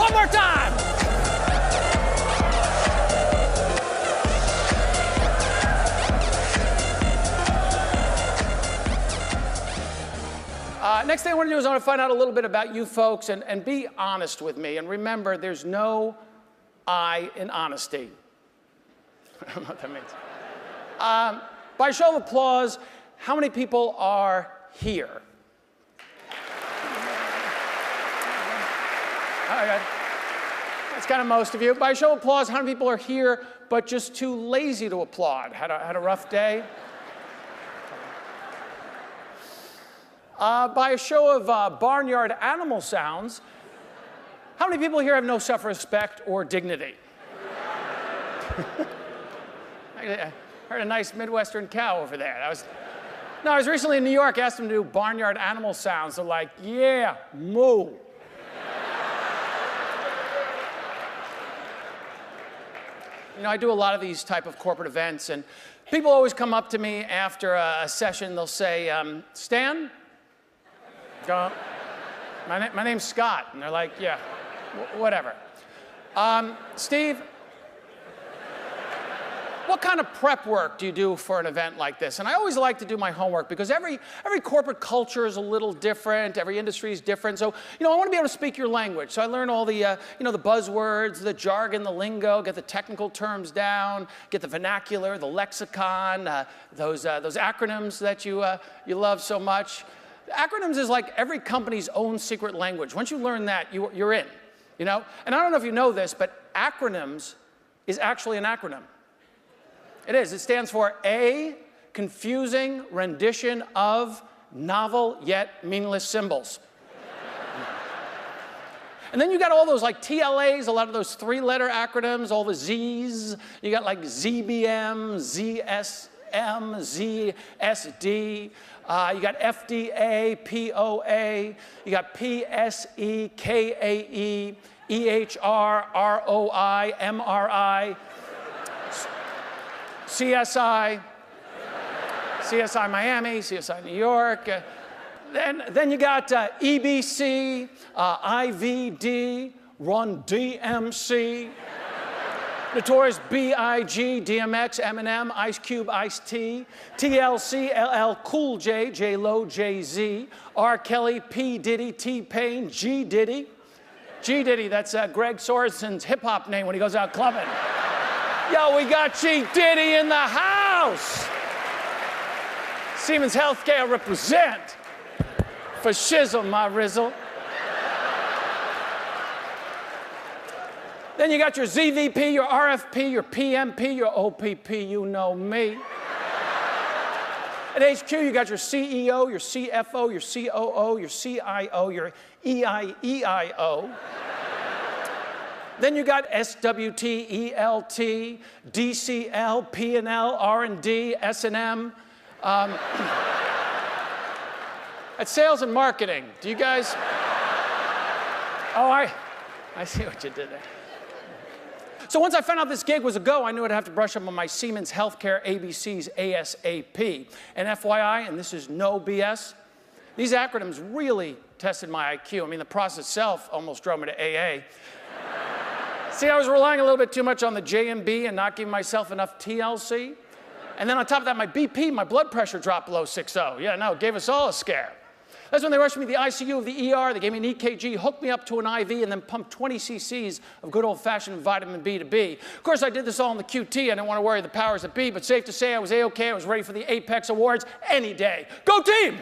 One more time. Next thing I want to do is I want to find out a little bit about you folks and be honest with me. And remember, there's no I in honesty. I don't know what that means. By show of applause, how many people are here? Okay. That's kind of most of you. By show of applause, how many people are here but just too lazy to applaud? Had a rough day? By a show of barnyard animal sounds, how many people here have no self-respect or dignity? I heard a nice Midwestern cow over there. I was recently in New York, asked them to do barnyard animal sounds. They're like, yeah, moo. You know, I do a lot of these type of corporate events, and people always come up to me after a session. They'll say, Stan? Go, my name's Scott. And they're like, yeah, whatever. Steve, what kind of prep work do you do for an event like this? And I always like to do my homework because every corporate culture is a little different. Every industry is different. So, you know, I want to be able to speak your language. So I learn all the, you know, the buzzwords, the jargon, the lingo, get the technical terms down, get the vernacular, the lexicon, those acronyms that you love so much. Acronyms is like every company's own secret language. Once you learn that, you're in, you know? And I don't know if you know this, but acronyms is actually an acronym. It is. It stands for A, confusing rendition of novel yet meaningless symbols. And then you got all those like TLAs, a lot of those three-letter acronyms, all the Zs. You got like ZBM, ZSM, ZSD. You got FDA, POA. You got PSE, KAE, EHR, ROI, MRI. CSI, CSI Miami, CSI New York. Then you got EBC, IVD, Run DMC, Notorious B.I.G., DMX, Eminem, Ice Cube, Ice-T, TLC, LL Cool J, J-Lo, Jay-Z, R. Kelly, P. Diddy, T-Pain, G. Diddy. G. Diddy, that's Greg Sorensen's hip-hop name when he goes out clubbing. Yo, we got G. Diddy in the house. Siemens Healthcare represent. For shizzle, my rizzle. Then you got your ZVP, your RFP, your PMP, your OPP, you know me. At HQ, you got your CEO, your CFO, your COO, your CIO, your EIEIO. Then you got SWT, ELT, DCL, P&L, R&D, S&M. At sales and marketing, do you guys? Oh, I see what you did there. So once I found out this gig was a go, I knew I'd have to brush up on my Siemens Healthcare ABCs ASAP. And FYI, and this is no BS, these acronyms really tested my IQ. I mean, the process itself almost drove me to AA. See, I was relying a little bit too much on the JMB and not giving myself enough TLC. And then on top of that, my BP, my blood pressure dropped below 60. Yeah, no, it gave us all a scare. That's when they rushed me to the ICU of the ER. They gave me an EKG, hooked me up to an IV, and then pumped 20 cc's of good old-fashioned vitamin B2B. Of course, I did this all in the QT. I didn't want to worry the powers that be, but safe to say I was A-OK. I was ready for the Apex Awards any day. Go team!